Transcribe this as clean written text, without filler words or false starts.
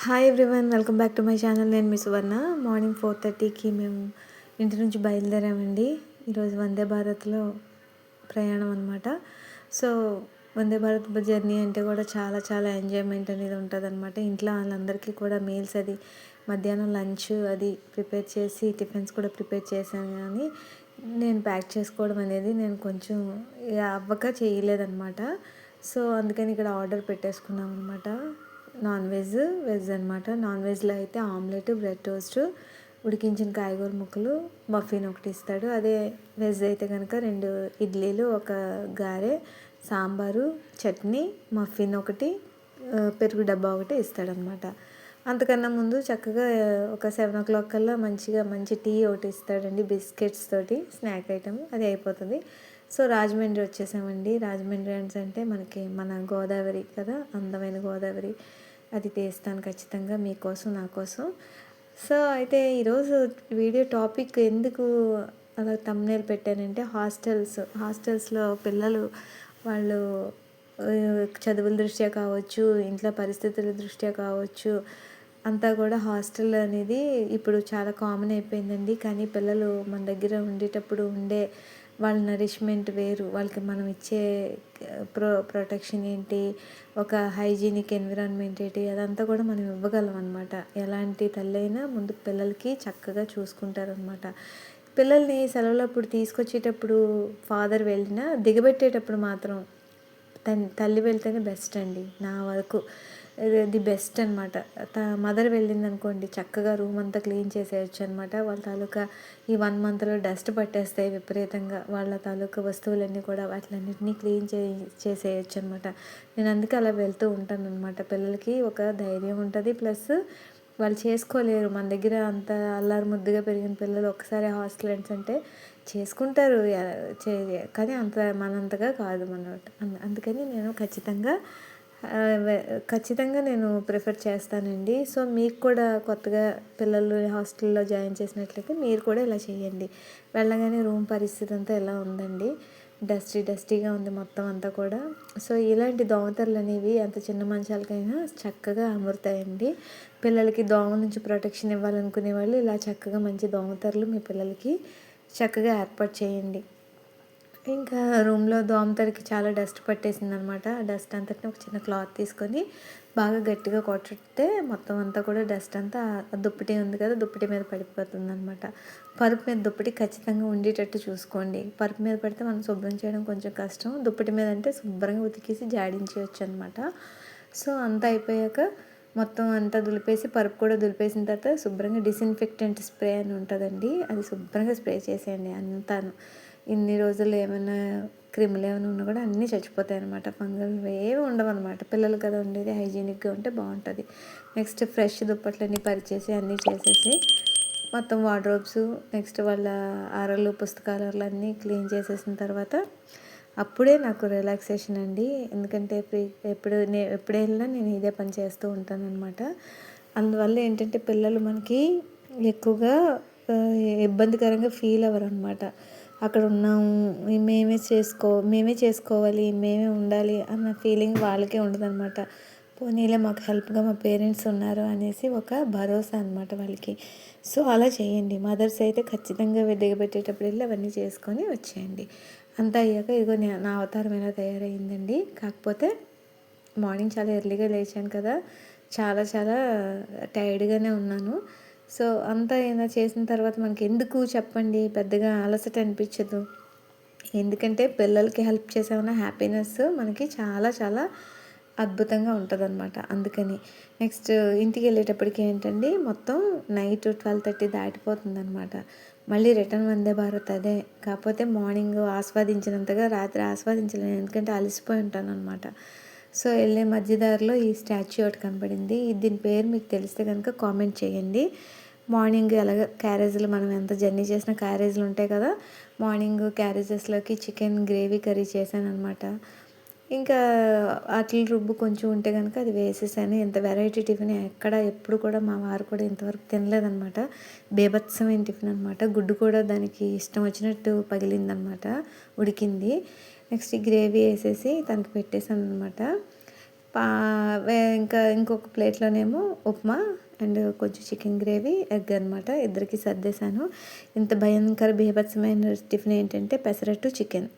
Hi everyone, welcome back to my channel. నేను మీ సువర్ణ. Morning 4:30కి మేము ఇంటి నుంచి బయలుదేరామండి. ఈరోజు వందే భారత్లో ప్రయాణం అనమాట. సో వందే భారత్ జర్నీ అంటే కూడా చాలా చాలా ఎంజాయ్మెంట్ అనేది ఉంటుంది అనమాట. ఇంట్లో వాళ్ళందరికీ కూడా మీల్స్ అది మధ్యాహ్నం లంచ్ అది ప్రిపేర్ చేసి టిఫిన్స్ కూడా ప్రిపేర్ చేశాను, కానీ నేను ప్యాక్ చేసుకోవడం అనేది నేను కొంచెం అవ్వక చేయలేదన్నమాట. సో అందుకని ఇక్కడ ఆర్డర్ పెట్టేసుకున్నాం అనమాట. నాన్ వెజ్, వెజ్ అనమాట. నాన్ వెజ్లో అయితే ఆమ్లెట్, బ్రెడ్ టోస్ట్, ఉడికించిన కాయగూర ముక్కలు, మఫిన్ ఒకటి ఇస్తాడు. అదే వెజ్ అయితే కనుక 2 ఇడ్లీలు, ఒక గారె, సాంబారు, చట్నీ, మఫిన్ ఒకటి, పెరుగు డబ్బా ఒకటి ఇస్తాడనమాట. అంతకన్నా ముందు చక్కగా ఒక 7 o'clock కల్లా మంచి టీ ఒకటి ఇస్తాడండి, బిస్కెట్స్ తోటి స్నాక్ ఐటమ్. అది అయిపోతుంది. సో రాజమండ్రి వచ్చేసామండి. రాజమండ్రి అంటే మనకి మన గోదావరి కదా, అందమైన గోదావరి. అది తీస్తాను ఖచ్చితంగా మీకోసం, నా కోసం. సో అయితే ఈరోజు వీడియో టాపిక్ ఎందుకు అలా థంబ్నెయిల్ పెట్టానంటే, హాస్టల్స్లో పిల్లలు వాళ్ళు చదువుల దృష్ట్యా కావచ్చు, ఇంట్లో పరిస్థితుల దృష్ట్యా కావచ్చు, అంతా కూడా హాస్టల్ అనేది ఇప్పుడు చాలా కామన్ అయిపోయిందండి. కానీ పిల్లలు మన దగ్గర ఉండేటప్పుడు ఉండే వాళ్ళ నరిష్మెంట్ వేరు, వాళ్ళకి మనం ఇచ్చే ప్రొటెక్షన్ ఏంటి, ఒక హైజీనిక్ ఎన్విరాన్మెంట్ ఏంటి, అదంతా కూడా మనం ఇవ్వగలం అనమాట. ఎలాంటి తల్లి అయినా ముందు పిల్లలకి చక్కగా చూసుకుంటారనమాట. పిల్లల్ని సెలవులప్పుడు తీసుకొచ్చేటప్పుడు ఫాదర్ వెళ్ళినా, దిగబెట్టేటప్పుడు మాత్రం తల్లి వెళ్తేనే బెస్ట్ అండి నా వరకు. ది బెస్ట్ అనమాట. మదర్ వెళ్ళింది అనుకోండి, చక్కగా రూమ్ అంతా క్లీన్ చేసేయచ్చు అనమాట. వాళ్ళ తాలూకా ఈ 1 monthలో డస్ట్ పట్టేస్తాయి విపరీతంగా. వాళ్ళ తాలూకా వస్తువులన్నీ కూడా వాటిలన్నింటినీ క్లీన్ చేసేయచ్చు అనమాట. నేను అందుకే అలా వెళ్తూ ఉంటాను అనమాట. పిల్లలకి ఒక ధైర్యం ఉంటుంది, ప్లస్ వాళ్ళు చేసుకోలేరు. మన దగ్గర అంత అల్లారు ముద్దుగా పెరిగిన పిల్లలు ఒకసారి హాస్టల్ అంటే చేసుకుంటారు, కానీ మనంతగా కాదు మనమాట. అందుకని నేను ఖచ్చితంగా నేను ప్రిఫర్ చేస్తానండి. సో మీకు కూడా కొత్తగా పిల్లలు హాస్టల్లో జాయిన్ చేసినట్లయితే మీరు కూడా ఇలా చేయండి. వెళ్ళగానే రూమ్ పరిస్థితి అంతా ఎలా ఉందండి, డస్టీగా ఉంది మొత్తం అంతా కూడా. సో ఇలాంటి దోమతెరలు అనేవి ఎంత చిన్న మంచాలకైనా చక్కగా అమరుతాయండి. పిల్లలకి దోమ నుంచి ప్రొటెక్షన్ ఇవ్వాలనుకునే వాళ్ళు ఇలా చక్కగా మంచి దోమతెరలు మీ పిల్లలకి చక్కగా ఏర్పాటు చేయండి. ఇంకా రూమ్లో దోమతెరకి చాలా డస్ట్ పట్టేసింది అనమాట. ఆ డస్ట్ అంతటిని ఒక చిన్న క్లాత్ తీసుకొని బాగా గట్టిగా కొట్టితే మొత్తం అంతా కూడా డస్ట్ అంతా దుప్పటి ఉంది కదా, దుప్పటి మీద పడిపోతుంది అనమాట. పరుపు మీద దుప్పటి ఖచ్చితంగా ఉండేటట్టు చూసుకోండి. పరుపు మీద పడితే మనం శుభ్రం చేయడం కొంచెం కష్టం. దుప్పటి మీద అంటే శుభ్రంగా ఉతికేసి జాడించవచ్చు అనమాట. సో అంతా అయిపోయాక మొత్తం అంతా దులిపేసి, పరుపు కూడా దులిపేసిన తర్వాత శుభ్రంగా డిస్ఇన్ఫెక్టెంట్ స్ప్రే అని ఉంటుందండి, అది శుభ్రంగా స్ప్రే చేసేయండి అంతాను. ఇన్ని రోజులు ఏమైనా క్రిములు ఏమైనా ఉన్నా కూడా అన్నీ చచ్చిపోతాయి అనమాట. ఫంగల్ ఏమి ఉండవు అనమాట. పిల్లలు కదా ఉండేది, హైజీనిక్గా ఉంటే బాగుంటుంది. నెక్స్ట్ ఫ్రెష్ దుప్పట్లన్నీ పరిచేసి అన్నీ చేసేసి మొత్తం వార్డ్రోబ్స్, నెక్స్ట్ వాళ్ళ అరలు, పుస్తకాలు అన్నీ క్లీన్ చేసేసిన తర్వాత అప్పుడే నాకు రిలాక్సేషన్ అండి. ఎందుకంటే ఎప్పుడు వెళ్ళినా నేను ఇదే పని చేస్తూ ఉంటాను అనమాట. అందువల్ల ఏంటంటే పిల్లలు మనకి ఎక్కువగా ఇబ్బందికరంగా ఫీల్ అవ్వరు అనమాట. అక్కడ ఉన్నాము, మేమే చేసుకోవాలి, మేమే ఉండాలి అన్న ఫీలింగ్ వాళ్ళకే ఉండదు అనమాట. పోనీలే మాకు హెల్ప్గా మా పేరెంట్స్ ఉన్నారు అనేసి ఒక భరోసా అనమాట వాళ్ళకి. సో అలా చేయండి. మదర్స్ అయితే ఖచ్చితంగా దిగబెట్టేటప్పుడు వెళ్ళి అవన్నీ చేసుకొని వచ్చేయండి. అంతా అయ్యాక ఇదిగో నా అవతారం ఎలా తయారైందండి. కాకపోతే మార్నింగ్ చాలా ఎర్లీగా లేచాను కదా, చాలా చాలా టైర్డ్గానే ఉన్నాను. సో అంతా ఏదైనా చేసిన తర్వాత మనకి ఎందుకు చెప్పండి, పెద్దగా అలసట అనిపించదు. ఎందుకంటే పిల్లలకి హెల్ప్ చేసామన్న హ్యాపీనెస్ మనకి చాలా చాలా అద్భుతంగా ఉంటుంది అనమాట. అందుకని నెక్స్ట్ ఇంటికి వెళ్ళేటప్పటికి ఏంటండి, మొత్తం నైట్ 12:30 దాటిపోతుంది అనమాట. మళ్ళీ రిటర్న్ వందే భారత్ అదే. కాకపోతే మార్నింగ్ ఆస్వాదించినంతగా రాత్రి ఆస్వాదించలేను, ఎందుకంటే అలసిపోయి ఉంటాను అనమాట. సో వెళ్ళే మధ్యదారిలో ఈ స్టాచ్యూ ఒకటి కనపడింది. దీని పేరు మీకు తెలిస్తే కనుక కామెంట్ చేయండి. మార్నింగ్ ఎలాగ క్యారేజ్లు, మనం ఎంత జర్నీ చేసిన క్యారేజ్లు ఉంటాయి కదా, మార్నింగ్ క్యారేజెస్లోకి చికెన్ గ్రేవీ కర్రీ చేశాను అనమాట. ఇంకా అట్ల రుబ్బు కొంచెం ఉంటే కనుక అది వేసేసాను. ఎంత వెరైటీ టిఫిన్ ఎప్పుడు కూడా మా వారు కూడా ఇంతవరకు తినలేదనమాట. బీభత్సమైన టిఫిన్ అనమాట. గుడ్డు కూడా దానికి ఇష్టం వచ్చినట్టు పగిలిందనమాట, ఉడికింది. నెక్స్ట్ గ్రేవీ వేసేసి తనకి పెట్టేశాను అనమాట. పా ఇంకా ఇంకొక ప్లేట్లోనేమో ఉప్మా అండ్ కొంచెం చికెన్ గ్రేవీ ఎగ్ అనమాట. ఇద్దరికి సర్దేశాను. ఇంత భయంకర బీభత్సమైన టిఫిన్ ఏంటంటే పెసరట్టు చికెన్.